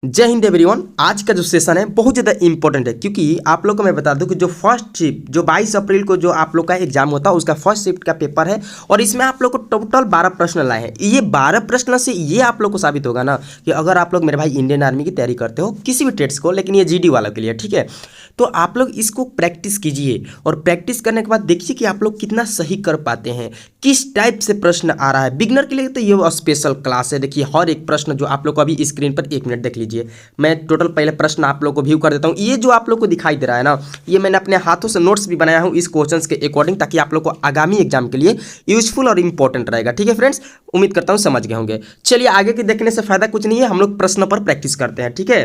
जय हिंद एवरीवन। आज का जो सेशन है बहुत ज़्यादा इंपॉर्टेंट है, क्योंकि आप लोग को मैं बता दूं कि जो फर्स्ट शिफ्ट जो 22 अप्रैल को जो आप लोग का एग्जाम होता है उसका फर्स्ट शिफ्ट का पेपर है। और इसमें आप लोग को टोटल 12 प्रश्न लाए हैं। ये 12 प्रश्न से ये आप लोग को साबित होगा ना कि अगर आप लोग मेरे भाई इंडियन आर्मी की तैयारी करते हो किसी भी ट्रेड्स को, लेकिन ये जीडी वाला के लिए ठीक है, तो आप लोग इसको प्रैक्टिस कीजिए और प्रैक्टिस करने के बाद देखिए कि आप लोग कितना सही कर पाते हैं, किस टाइप से प्रश्न आ रहा है। बिगनर के लिए तो ये स्पेशल क्लास है। देखिए हर एक प्रश्न जो आप लोग को अभी स्क्रीन पर 1 मिनट देख लीजिए, मैं टोटल पहले प्रश्न आप लोग को व्यू कर देता हूँ। ये जो आप लोग को दिखाई दे रहा है ना, ये मैंने अपने हाथों से नोट्स भी बनाया हूँ इस क्वेश्चंस के अकॉर्डिंग, ताकि आप लोग को आगामी एग्जाम के लिए यूजफुल और इंपॉर्टेंट रहेगा। ठीक है फ्रेंड्स, उम्मीद करता हूँ समझ गए होंगे। चलिए आगे के देखने से फायदा कुछ नहीं है, हम लोग प्रश्न पर प्रैक्टिस करते हैं। ठीक है,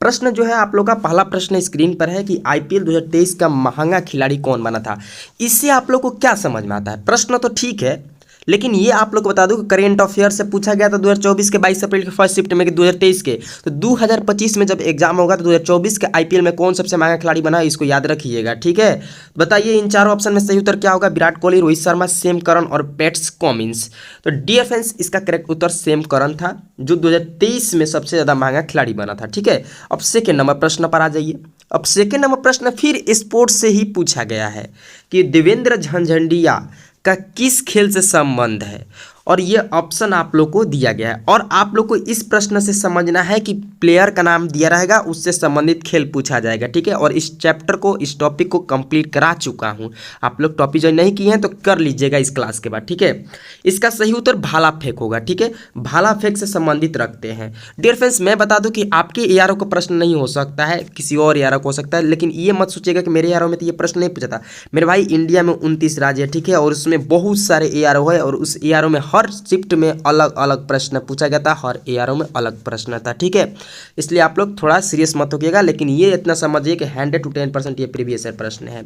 प्रश्न जो है आप लोग का पहला प्रश्न स्क्रीन पर है कि आईपीएल 2023 का महंगा खिलाड़ी कौन बना था। इससे आप लोग को क्या समझ में आता है? प्रश्न तो ठीक है, लेकिन ये आप लोग को बता दूं कि करेंट अफेयर से पूछा गया था 2024 के 22 अप्रैल के फर्स्ट शिफ्ट में कि 2023 के, तो 2025 में जब एग्जाम होगा तो 2024 के आईपीएल में कौन सबसे महंगा खिलाड़ी बना है, इसको याद रखिएगा। ठीक है, बताइए इन चारों ऑप्शन में सही उत्तर क्या होगा? विराट कोहली, रोहित शर्मा, सेम करन और पैट्स कॉमिंस। तो डियर फ्रेंड्स, इसका करेक्ट उत्तर सेम करन था, जो 2023 में सबसे ज्यादा महंगा खिलाड़ी बना था। ठीक है, अब सेकेंड नंबर प्रश्न पर आ जाइए। अब सेकेंड नंबर प्रश्न फिर स्पोर्ट्स से ही पूछा गया है कि देवेंद्र झंझंडिया का किस खेल से संबंध है, और ये ऑप्शन आप लोग को दिया गया है। और आप लोग को इस प्रश्न से समझना है कि प्लेयर का नाम दिया रहेगा, उससे संबंधित खेल पूछा जाएगा। ठीक है, और इस चैप्टर को, इस टॉपिक को कंप्लीट करा चुका हूं। आप लोग टॉपिक ज्वाइन नहीं किए हैं तो कर लीजिएगा इस क्लास के बाद। ठीक है, इसका सही उत्तर भाला फेंक होगा। ठीक है, भाला फेंक से संबंधित रखते हैं। डियर फ्रेंड्स, मैं बता दूं कि आपके एआरओ का प्रश्न नहीं हो सकता है, किसी और एआरओ को हो सकता है, लेकिन ये मत सोचिएगा कि मेरे एआरओ में तो ये प्रश्न नहीं पूछा था। मेरे भाई इंडिया में 29 राज्य है, ठीक है, और उसमें बहुत सारे एआरओ है, और उस एआरओ में हर शिफ्ट में अलग अलग प्रश्न पूछा गया था, हर एआरओ में अलग प्रश्न था। ठीक है, इसलिए आप लोग थोड़ा सीरियस मत होइएगा, लेकिन ये इतना समझिए कि 100 to 10% ये प्रीवियस ईयर प्रश्न है।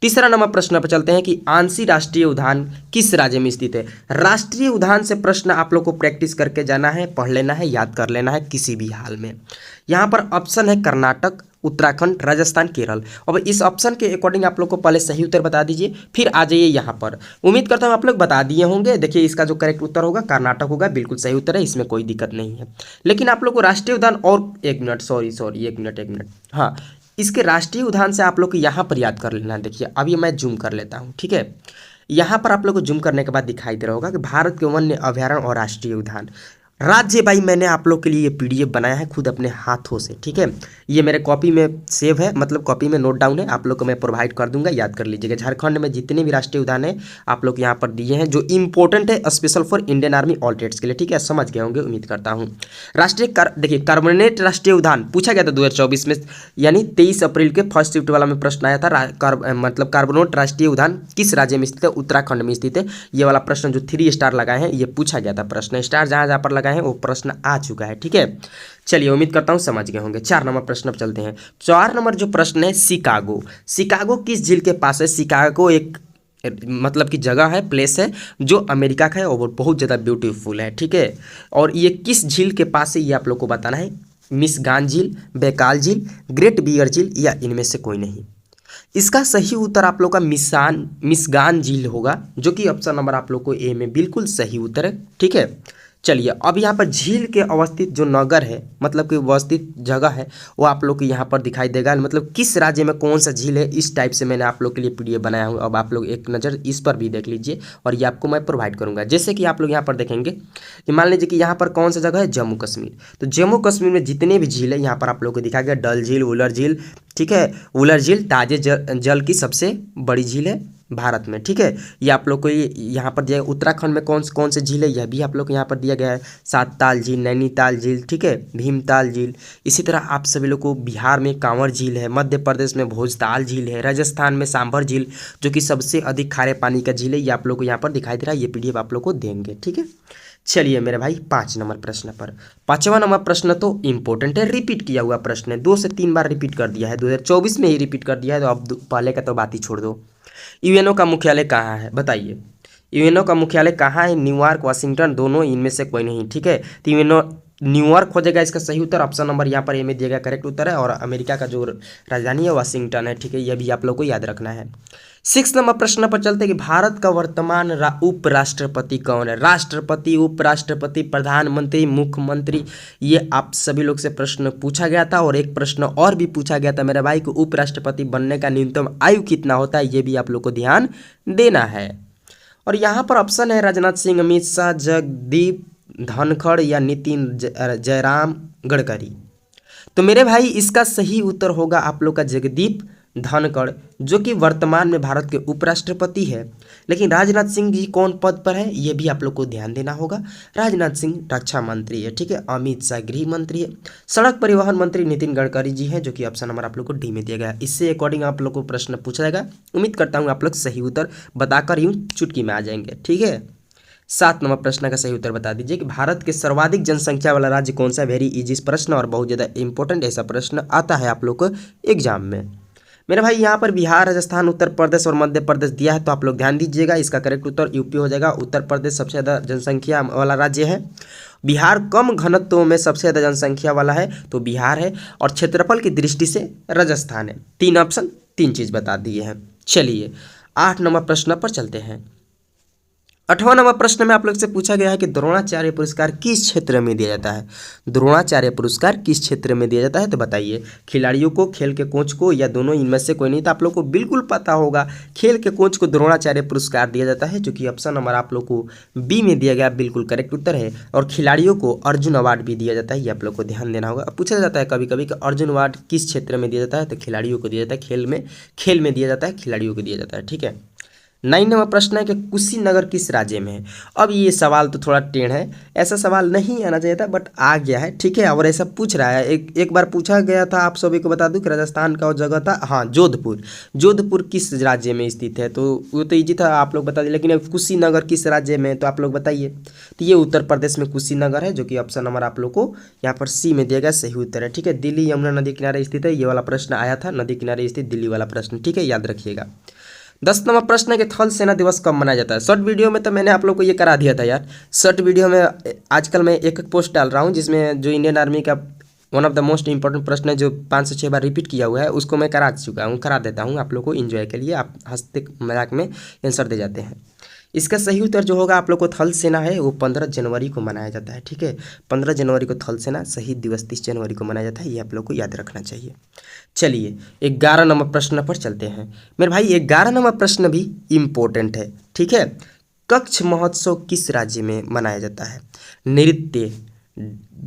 तीसरा नंबर प्रश्न पर चलते हैं कि आंशी राष्ट्रीय उद्यान किस राज्य में स्थित है। राष्ट्रीय उद्यान से प्रश्न आप लोग को प्रैक्टिस करके जाना है, पढ़ लेना है, याद कर लेना है किसी भी हाल में। यहाँ पर ऑप्शन है कर्नाटक, उत्तराखंड, राजस्थान, केरल। अब इस ऑप्शन के अकॉर्डिंग आप लोग को पहले सही उत्तर बता दीजिए, फिर आ जाइए यहाँ पर। उम्मीद करता हूँ आप लोग बता दिए होंगे। देखिए इसका जो करेक्ट उत्तर होगा कर्नाटक होगा, बिल्कुल सही उत्तर है, इसमें कोई दिक्कत नहीं है। लेकिन आप लोग को राष्ट्रीय उद्यान और एक मिनट, सॉरी एक मिनट, हाँ, इसके राष्ट्रीय उद्यान से आप लोग को यहाँ पर याद कर लेना है। देखिए अभी मैं जूम कर लेता हूँ। ठीक है, यहाँ पर आप लोग को जूम करने के बाद दिखाई दे रहा होगा कि भारत के वन्य अभ्यारण्य और राष्ट्रीय उद्यान राज्य। भाई मैंने आप लोग के लिए ये पीडीएफ बनाया है खुद अपने हाथों से। ठीक है, ये मेरे कॉपी में सेव है, मतलब कॉपी में नोट डाउन है, आप लोग को मैं प्रोवाइड कर दूंगा, याद कर लीजिएगा। झारखंड में जितने भी राष्ट्रीय उद्यान है आप लोग यहाँ पर दिए हैं, जो इंपॉर्टेंट है special for Indian army all trades के लिए। ठीक है, समझ गए होंगे उम्मीद करता हूँ। देखिए कार्बोनेट राष्ट्रीय उद्यान पूछा गया था 2024 में, यानी 23 अप्रैल के फर्स्ट शिफ्ट वाला में प्रश्न आया था। मतलब कार्बोनेट राष्ट्रीय उद्यान किस राज्य में स्थित है? उत्तराखंड में स्थित है। ये वाला प्रश्न जो 3 स्टार लगाए हैं ये पूछा गया था प्रश्न, स्टार जहाँ जहाँ पर लगाए हैं वो प्रश्न आ चुका है। ठीक है, चलिए उम्मीद करता हूँ समझ गए होंगे। 4 नंबर प्रश्न पर चलते हैं। 4 नंबर जो प्रश्न है, शिकागो। शिकागो किस झील के पास है? शिकागो एक मतलब की जगह है, प्लेस है जो अमेरिका का है और बहुत ज़्यादा ब्यूटीफुल है। ठीक है, और ये किस झील के पास है ये आप लोग को बताना है। मिसगान झील, बेकाल झील, ग्रेट बियर झील, या इनमें से कोई नहीं। इसका सही उत्तर आप लोग का मिसगान झील होगा, जो कि ऑप्शन नंबर आप लोग को ए में बिल्कुल सही उत्तर है। ठीक है, चलिए अब यहाँ पर झील के अवस्थित जो नगर है, मतलब कि अवस्थित जगह है, वो आप लोग को यहाँ पर दिखाई देगा, मतलब किस राज्य में कौन सा झील है, इस टाइप से मैंने आप लोग के लिए पीडीएफ बनाया हूँ। अब आप लोग एक नज़र इस पर भी देख लीजिए, और ये आपको मैं प्रोवाइड करूँगा। जैसे कि आप लोग यहाँ पर देखेंगे कि मान लीजिए कि यहाँ पर कौन सा जगह है, जम्मू कश्मीर। तो जम्मू कश्मीर में जितने भी झील है यहाँ पर आप लोग को दिखाया गया, डल झील, वुलर झील। ठीक है, वुलर झील ताजे जल की सबसे बड़ी झील है भारत में। ठीक है, ये आप लोग को यहाँ पर दिया है। उत्तराखंड में कौन से झील है यह भी आप लोग को यहाँ पर दिया गया है। सातताल झील, नैनीताल झील, ठीक है, भीमताल झील। इसी तरह आप सभी लोग को बिहार में कांवर झील है, मध्य प्रदेश में भोजताल झील है, राजस्थान में सांभर झील जो कि सबसे अधिक खारे पानी का झील है, ये आप लोग को यहाँ पर दिखाई दे रहा है। ये पीडीएफ आप लोग को देंगे। ठीक है, चलिए मेरे भाई 5 नंबर प्रश्न पर। 5वां नंबर प्रश्न तो इंपॉर्टेंट है, रिपीट किया हुआ प्रश्न है, 2 से 3 बार रिपीट कर दिया है, 2024 में ही रिपीट कर दिया है, तो अब पहले का तो बात ही छोड़ दो। यूएनओ का मुख्यालय कहाँ है बताइए। यूएनओ का मुख्यालय कहाँ है? न्यूयॉर्क, वाशिंगटन, दोनों, इनमें से कोई नहीं। ठीक है, तो यूएनओ न्यूयॉर्क हो जाएगा इसका सही उत्तर। ऑप्शन नंबर यहाँ पर ए में दिया गया करेक्ट उत्तर है। और अमेरिका का जो राजधानी है वाशिंगटन है, ठीक है, यह भी आप लोग को याद रखना है। 6 नंबर प्रश्न पर चलते हैं कि भारत का वर्तमान उपराष्ट्रपति कौन है। राष्ट्रपति, उपराष्ट्रपति, प्रधानमंत्री, मुख्यमंत्री, ये आप सभी लोग से प्रश्न पूछा गया था। और एक प्रश्न और भी पूछा गया था मेरे भाई को, उपराष्ट्रपति बनने का न्यूनतम आयु कितना होता है, ये भी आप लोग को ध्यान देना है। और यहाँ पर ऑप्शन है राजनाथ सिंह, अमित शाह, जगदीप धनखड़ या नितिन जयराम गडकरी। तो मेरे भाई इसका सही उत्तर होगा आप लोग का जगदीप धनखड़, जो कि वर्तमान में भारत के उपराष्ट्रपति है। लेकिन राजनाथ सिंह जी कौन पद पर है, ये भी आप लोग को ध्यान देना होगा। राजनाथ सिंह रक्षा मंत्री है, ठीक है। अमित शाह गृह मंत्री है। सड़क परिवहन मंत्री नितिन गडकरी जी हैं, जो कि ऑप्शन नंबर आप लोग को डी में दिया गया है। इससे अकॉर्डिंग आप लोग को प्रश्न पूछा जाएगा। उम्मीद करता हूँ आप लोग सही उत्तर बताकर यूँ चुटकी में आ जाएंगे, ठीक है। 7 नंबर प्रश्न का सही उत्तर बता दीजिए कि भारत के सर्वाधिक जनसंख्या वाला राज्य कौन सा। वेरी इजी प्रश्न और बहुत ज़्यादा इंपॉर्टेंट ऐसा प्रश्न आता है आप लोग को एग्जाम में। मेरे भाई यहाँ पर बिहार, राजस्थान, उत्तर प्रदेश और मध्य प्रदेश दिया है, तो आप लोग ध्यान दीजिएगा। इसका करेक्ट उत्तर यूपी हो जाएगा। उत्तर प्रदेश सबसे ज़्यादा जनसंख्या वाला राज्य है। बिहार कम घनत्व में सबसे ज़्यादा जनसंख्या वाला है, तो बिहार है। और क्षेत्रफल की दृष्टि से राजस्थान है। 3 ऑप्शन, 3 चीज़ बता दिए हैं। चलिए 8 नंबर प्रश्न पर चलते हैं। 8वां नंबर प्रश्न में आप लोग से पूछा गया है कि द्रोणाचार्य पुरस्कार किस क्षेत्र में दिया जाता है। द्रोणाचार्य पुरस्कार किस क्षेत्र में दिया जाता है, तो बताइए। खिलाड़ियों को, खेल के कोच को, या दोनों इनमें से कोई नहीं। तो आप लोग को बिल्कुल पता होगा, खेल के कोच को द्रोणाचार्य पुरस्कार दिया जाता है, जो कि ऑप्शन नंबर आप लोग को बी में दिया गया बिल्कुल करेक्ट उत्तर है। और खिलाड़ियों को अर्जुन अवार्ड भी दिया जाता है, ये आप लोग को ध्यान देना होगा। पूछा जाता है कभी कभी कि अर्जुन अवार्ड किस क्षेत्र में दिया जाता है, तो खिलाड़ियों को दिया जाता है। खेल में दिया जाता है, खिलाड़ियों को दिया जाता है, ठीक है। 9 नंबर प्रश्न है कि कुशीनगर किस राज्य में है। अब ये सवाल तो थोड़ा टेढ़ है, ऐसा सवाल नहीं आना चाहिए था, बट आ गया है, ठीक है। और ऐसा पूछ रहा है, एक बार पूछा गया था, आप सभी को बता दूं कि राजस्थान का वो जगह था, हाँ, जोधपुर। जोधपुर किस राज्य में स्थित है, तो वो तो ईजी था, आप लोग बता दिए। लेकिन अब कुशीनगर किस राज्य में, तो आप लोग बताइए। तो ये उत्तर प्रदेश में कुशीनगर है, जो कि ऑप्शन नंबर आप लोग को यहाँ पर सी में दिया गया सही उत्तर है, ठीक है। दिल्ली यमुना नदी किनारे स्थित है, ये वाला प्रश्न आया था, नदी किनारे स्थित दिल्ली वाला प्रश्न, ठीक है, याद रखिएगा। 10 नंबर प्रश्न है कि थल सेना दिवस कब मनाया जाता है। शॉर्ट वीडियो में तो मैंने आप लोग को ये करा दिया था यार। शॉर्ट वीडियो में आजकल मैं एक पोस्ट डाल रहा हूँ, जिसमें जो इंडियन आर्मी का one of the most important प्रश्न है, जो 5 से 6 बार रिपीट किया हुआ है, उसको मैं करा चुका हूँ, करा देता हूँ आप लोग को एंजॉय के लिए। आप हंसते मजाक में आंसर दे जाते हैं। इसका सही उत्तर जो होगा आप लोग को थल सेना है, वो 15 जनवरी को मनाया जाता है, ठीक है। 15 जनवरी को थल सेना शहीद दिवस 30 जनवरी को मनाया जाता है, ये आप लोग को याद रखना चाहिए। चलिए 11 नंबर प्रश्न पर चलते हैं। मेरे भाई 11 नंबर प्रश्न भी इम्पोर्टेंट है, ठीक है। कच्छ महोत्सव किस राज्य में मनाया जाता है। नृत्य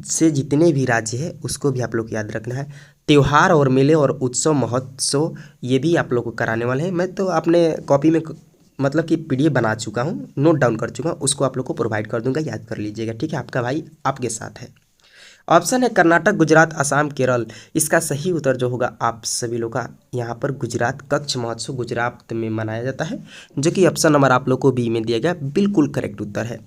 से जितने भी राज्य है उसको भी आप लोग को याद रखना है। त्योहार और मेले और उत्सव महोत्सव ये भी आप लोग को कराने वाले हैं। मैं तो अपने कॉपी में मतलब कि पीडीएफ बना चुका हूँ, नोट डाउन कर चुका हूँ, उसको आप लोग को प्रोवाइड कर दूंगा, याद कर लीजिएगा, ठीक है। आपका भाई आपके साथ है। ऑप्शन है कर्नाटक, गुजरात, असम, केरल। इसका सही उत्तर जो होगा आप सभी लोग का यहाँ पर गुजरात। कच्छ महोत्सव गुजरात में मनाया जाता है, जो कि ऑप्शन नंबर आप लोग को बी में दिया गया बिल्कुल करेक्ट उत्तर है।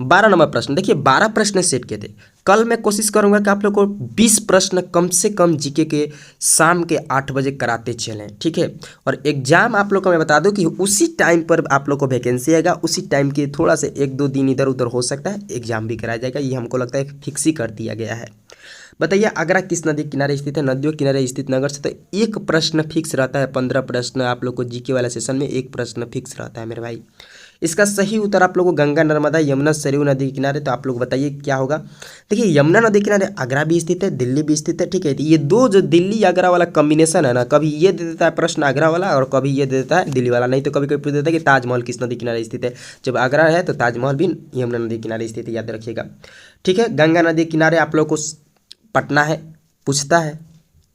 12 नंबर प्रश्न, देखिए 12 प्रश्न सेट किए थे। कल मैं कोशिश करूंगा कि आप लोग को 20 प्रश्न कम से कम जीके के शाम के 8 बजे कराते चलें, ठीक है। और एग्जाम आप लोग को मैं बता दूं कि उसी टाइम पर आप लोग को वैकेंसी आएगा, उसी टाइम के थोड़ा से 1-2 दिन इधर उधर हो सकता है, एग्जाम भी कराया जाएगा, ये हमको लगता है फिक्स ही कर दिया गया है। बताइए आगरा किस नदी किनारे स्थित है। नदियों किनारे स्थित नगर से तो एक प्रश्न फिक्स रहता है, 15 प्रश्न आप लोग को जीके वाला सेशन में एक प्रश्न फिक्स रहता है मेरे भाई। इसका सही उत्तर आप लोगों को गंगा, नर्मदा, यमुना, सरयू नदी के किनारे, तो आप लोग बताइए क्या होगा। देखिए यमुना नदी किनारे आगरा भी स्थित है, दिल्ली भी स्थित है, ठीक है। ये दो जो दिल्ली आगरा वाला कॉम्बिनेशन है ना, कभी ये दे देता है प्रश्न आगरा वाला और कभी ये दे देता है दिल्ली वाला। नहीं तो कभी कभी पूछ देता है कि ताजमहल किस नदी किनारे स्थित है। जब आगरा है तो ताजमहल भी यमुना नदी किनारे स्थित है, याद रखिएगा, ठीक है। गंगा नदी किनारे आप लोग को पटना है, पूछता है,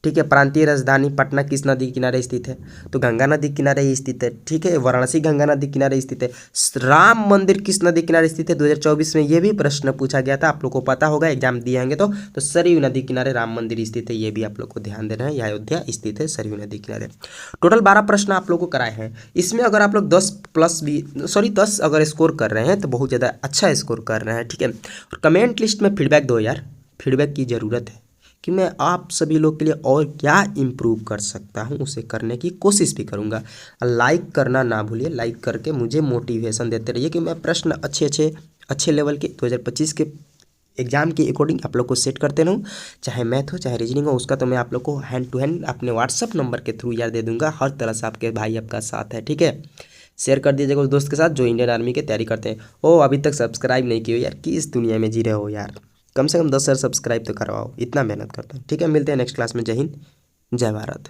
ठीक है। प्रांतीय राजधानी पटना किस नदी किनारे स्थित है, तो गंगा नदी किनारे ही स्थित है, ठीक है। वाराणसी गंगा नदी किनारे स्थित है। राम मंदिर किस नदी किनारे स्थित है, 2024 में ये भी प्रश्न पूछा गया था, आप लोग को पता होगा, एग्जाम दिए होंगे तो सरयू नदी किनारे राम मंदिर स्थित है, ये भी आप लोग को ध्यान देना है। यह अयोध्या स्थित है सरयू नदी किनारे। टोटल 12 प्रश्न आप लोग को कराए हैं। इसमें अगर आप लोग 10 अगर स्कोर कर रहे हैं तो बहुत ज़्यादा अच्छा स्कोर कर रहे हैं, ठीक है। और कमेंट लिस्ट में फीडबैक दो यार, फीडबैक की ज़रूरत है कि मैं आप सभी लोग के लिए और क्या इम्प्रूव कर सकता हूं, उसे करने की कोशिश भी करूंगा। लाइक करना ना भूलिए, लाइक करके मुझे मोटिवेशन देते रहिए कि मैं प्रश्न अच्छे लेवल के 2025 के एग्जाम के अकॉर्डिंग आप लोग को सेट करते रहूँ, चाहे मैथ हो चाहे रीजनिंग हो, उसका तो मैं आप लोग को हैंड टू हैंड अपने व्हाट्सअप नंबर के थ्रू यार दे दूंगा। हर तरह से आपके भाई आपका साथ है, ठीक है। शेयर कर दीजिएगा उस दोस्त के साथ जो इंडियन आर्मी की तैयारी करते हैं। ओ अभी तक सब्सक्राइब नहीं किए हो यार, किस दुनिया में जी रहे हो यार, कम से कम 10,000 सब्सक्राइब तो करवाओ, इतना मेहनत करता हूँ, ठीक है। मिलते हैं नेक्स्ट क्लास में। जय हिंद, जय भारत।